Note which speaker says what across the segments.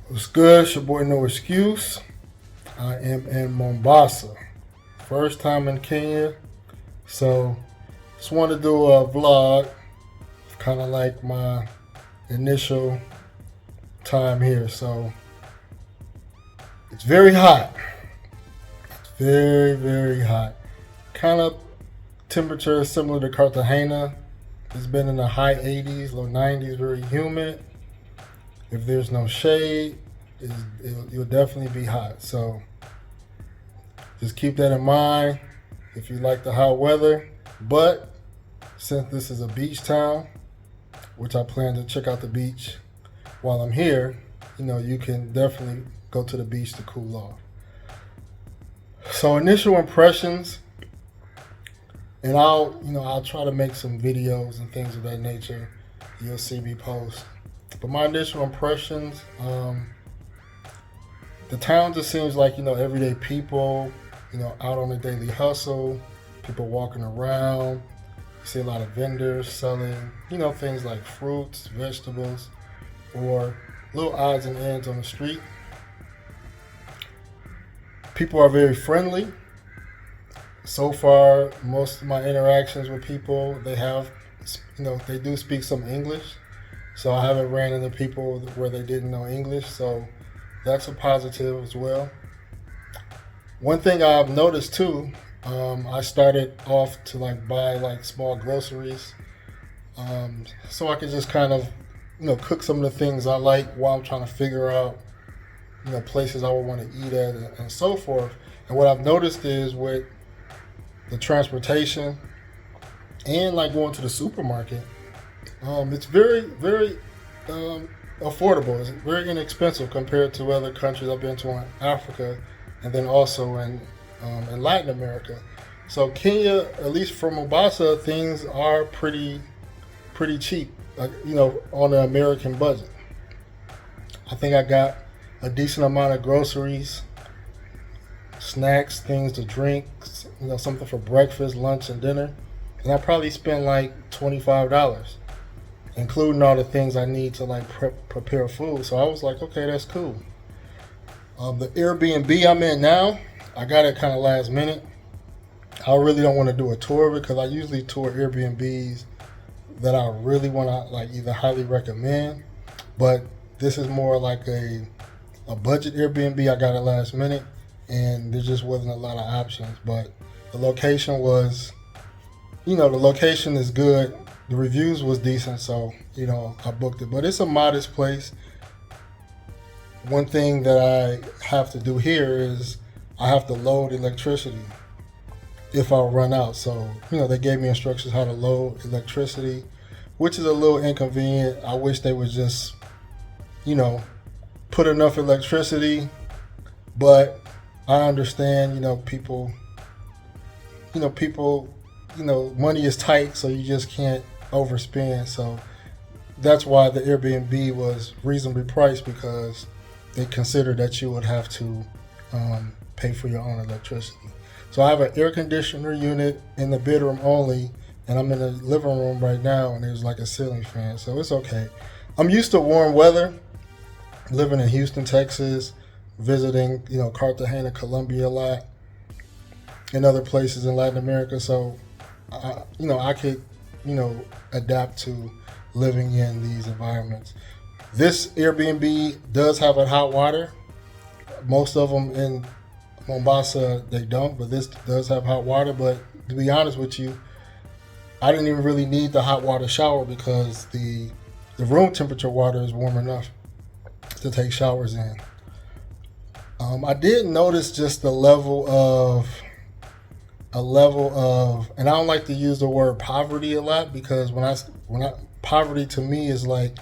Speaker 1: What's good? It's your boy No Excuse. I am in Mombasa. First time in Kenya. So just wanted to do a vlog, kind of like my initial time here. So it's very hot. It's very, very hot. Kind of temperature similar to Cartagena. It's been in the high 80s, low 90s, very humid. If there's no shade, you'll definitely be hot. So just keep that in mind if you like the hot weather. But since this is a beach town, which I plan to check out the beach while I'm here, you can definitely go to the beach to cool off. So initial impressions, and I'll try to make some videos and things of that nature. You'll see me post. But my initial impressions, the town just seems like, everyday people, out on the daily hustle, people walking around. You see a lot of vendors selling, things like fruits, vegetables, or little odds and ends on the street. People are very friendly. So far, most of my interactions with people, they do speak some English. So I haven't ran into people where they didn't know English. So that's a positive as well. One thing I've noticed too, I started off to buy small groceries, so I could just kind of, cook some of the things I like while I'm trying to figure out, places I would want to eat at and so forth. And what I've noticed is with the transportation and going to the supermarket, it's very, very affordable. It's very inexpensive compared to other countries I've been to in Africa, and then also in Latin America. So Kenya, at least for Mombasa, things are pretty cheap, on the American budget. I think I got a decent amount of groceries, snacks, things to drink, something for breakfast, lunch, and dinner, and I probably spent like $25, including all the things I need to prepare food. So I was like, okay, that's cool. The Airbnb I'm in now, I got it kind of last minute. I really don't want to do a tour because I usually tour Airbnbs that I really want to either highly recommend, but this is more like a budget Airbnb. I got it last minute, and there just wasn't a lot of options. But the location was, the location is good. The reviews was decent, so I booked it. But it's a modest place. One thing that I have to do here is I have to load electricity if I run out. So, they gave me instructions how to load electricity, which is a little inconvenient. I wish they would just, put enough electricity, but I understand, people, money is tight, so you just can't overspend. So that's why the Airbnb was reasonably priced, because they considered that you would have to pay for your own electricity. So I have an air conditioner unit in the bedroom only, and I'm in the living room right now, and there's a ceiling fan, so it's okay. I'm used to warm weather, living in Houston, Texas, visiting, Cartagena, Colombia a lot, and other places in Latin America. So, I could, adapt to living in these environments. This Airbnb does have a hot water. Most of them in Mombasa, they don't, but this does have hot water. But to be honest with you, I didn't even really need the hot water shower because the room temperature water is warm enough to take showers in. I did notice just a level of, and I don't like to use the word poverty a lot, because poverty to me is like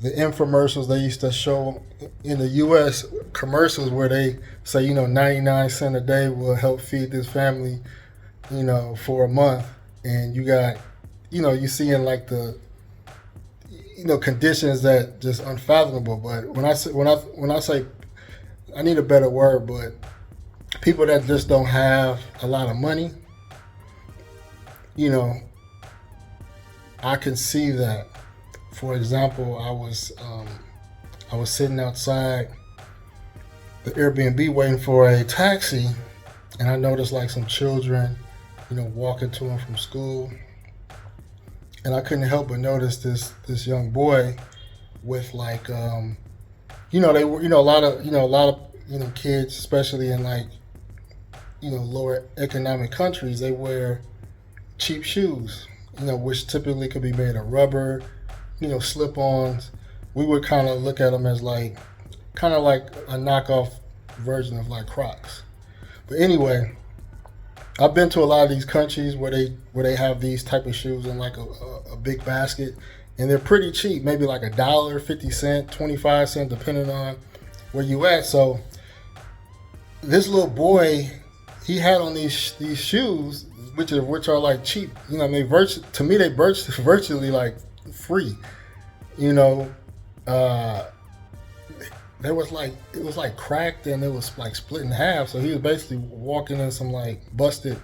Speaker 1: the infomercials they used to show in the U.S. commercials where they say, 99 cents a day will help feed this family, for a month. And you got, you seeing the, conditions that just unfathomable. But when I say, I need a better word, but people that just don't have a lot of money, I can see that. For example, I I was sitting outside the Airbnb waiting for a taxi, and I noticed like some children, walking to and from school, and I couldn't help but notice this young boy with like, they were, a lot of kids, especially in like, lower economic countries, they wear cheap shoes, which typically could be made of rubber, slip-ons. We would kind of look at them as like, kind of like a knockoff version of like Crocs. But anyway, I've been to a lot of these countries where they have these type of shoes in like a big basket, and they're pretty cheap, maybe like $1, 50 cents, 25 cents, depending on where you at. So this little boy, he had on these shoes, which are like cheap. To me they virtually like free. It was like cracked, and it was like split in half. So he was basically walking in some like busted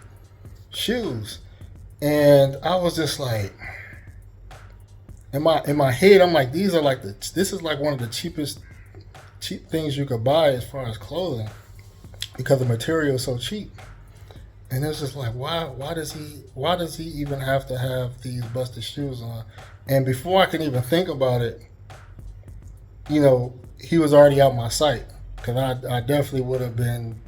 Speaker 1: shoes, and I was just like, in my head, I'm like, this is like one of the cheap things you could buy as far as clothing, because the material is so cheap. And it's just like, why does he even have to have these busted shoes on? And before I can even think about it, he was already out my sight, because I definitely would have been,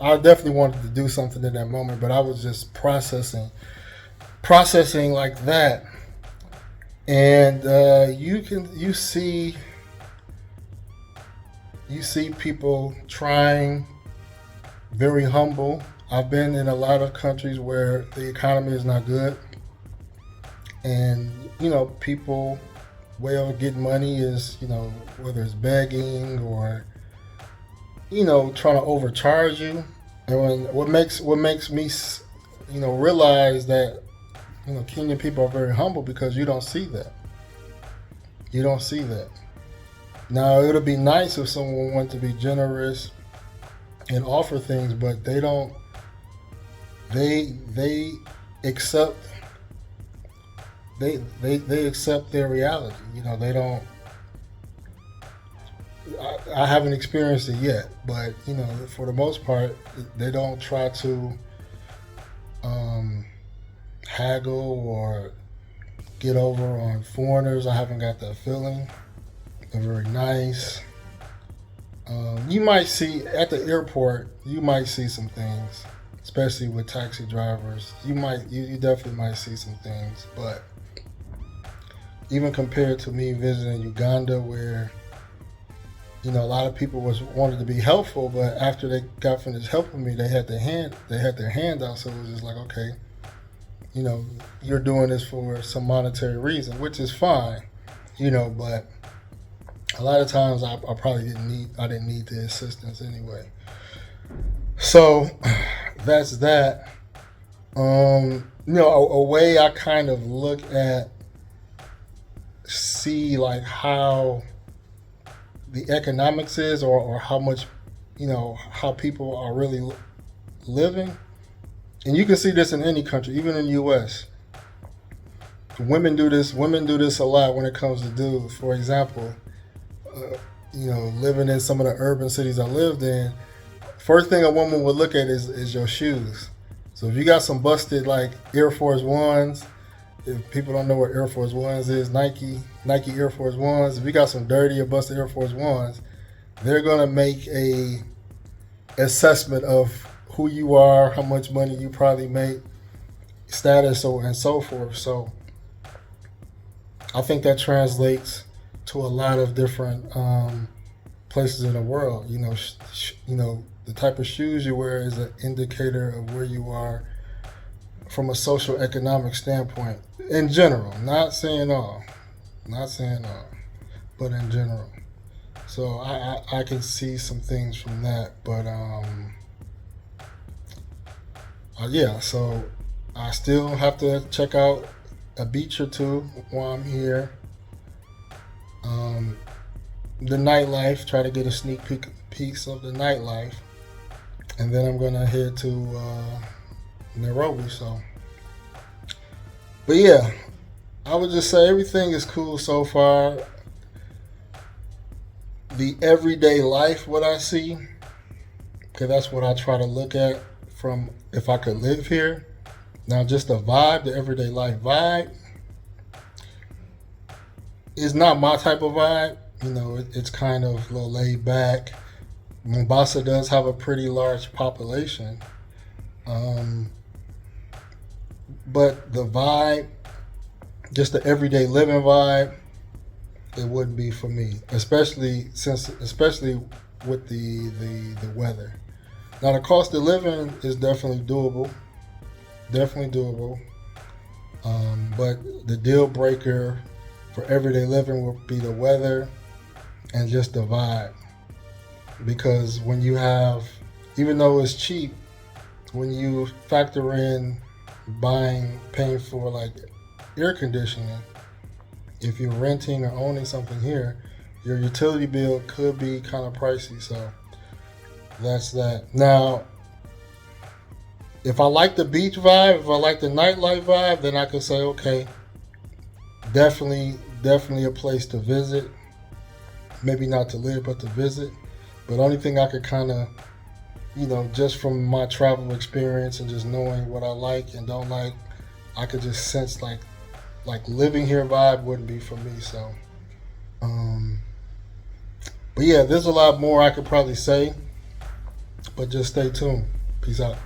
Speaker 1: I definitely wanted to do something in that moment, but I was just processing like that. And you see people trying, very humble. I've been in a lot of countries where the economy is not good, and people way of getting money is, whether it's begging or, trying to overcharge you. And what makes me, realize that, Kenyan people are very humble, because you don't see that. You don't see that. Now, it would be nice if someone wanted to be generous and offer things, but they don't. They accept. They accept their reality. They don't. I haven't experienced it yet, but for the most part, they don't try to haggle or get over on foreigners. I haven't got that feeling. They're very nice. You might see at the airport. You might see some things, especially with taxi drivers. You definitely might see some things, but even compared to me visiting Uganda, where a lot of people wanted to be helpful, but after they got finished helping me, they had their hand out. So it was just like, okay, you're doing this for some monetary reason, which is fine, but a lot of times I probably didn't need the assistance anyway. So that's that. A way I kind of look at, see like how the economics is, or how much, how people are really living. And you can see this in any country, even in the U.S. Women do this a lot when it comes to dudes. For example, living in some of the urban cities I lived in, first thing a woman would look at is your shoes. So if you got some busted like Air Force Ones, if people don't know what Air Force Ones is, Nike Air Force Ones, if you got some dirty or busted Air Force Ones, they're going to make a assessment of who you are, how much money you probably make, status, and so forth. So I think that translates to a lot of different places in the world. The type of shoes you wear is an indicator of where you are from a social economic standpoint. In general, not saying all, but in general. So I can see some things from that, but so I still have to check out a beach or two while I'm here. The nightlife, try to get a sneak peeks of the nightlife, and then I'm gonna head to Nairobi. So, but yeah, I would just say everything is cool so far. the everyday life, what I see, because that's what I try to look at from if I could live here. Now, just the vibe, the everyday life vibe, is not my type of vibe. It's kind of a little laid back. Mombasa does have a pretty large population, um, but the vibe, just the everyday living vibe, it wouldn't be for me, especially with the weather. Now, the cost of living is definitely doable, but the deal breaker for everyday living would be the weather and just the vibe. Because when you have, even though it's cheap, when you factor in paying for like air conditioning, if you're renting or owning something here, your utility bill could be kind of pricey. So that's that. Now, if I like the beach vibe, if I like the nightlife vibe, then I could say, okay, definitely a place to visit. Maybe not to live, but to visit. But only thing I could kind of, just from my travel experience and just knowing what I like and don't like, I could just sense like living here vibe wouldn't be for me. So, but yeah, there's a lot more I could probably say, but just stay tuned. Peace out.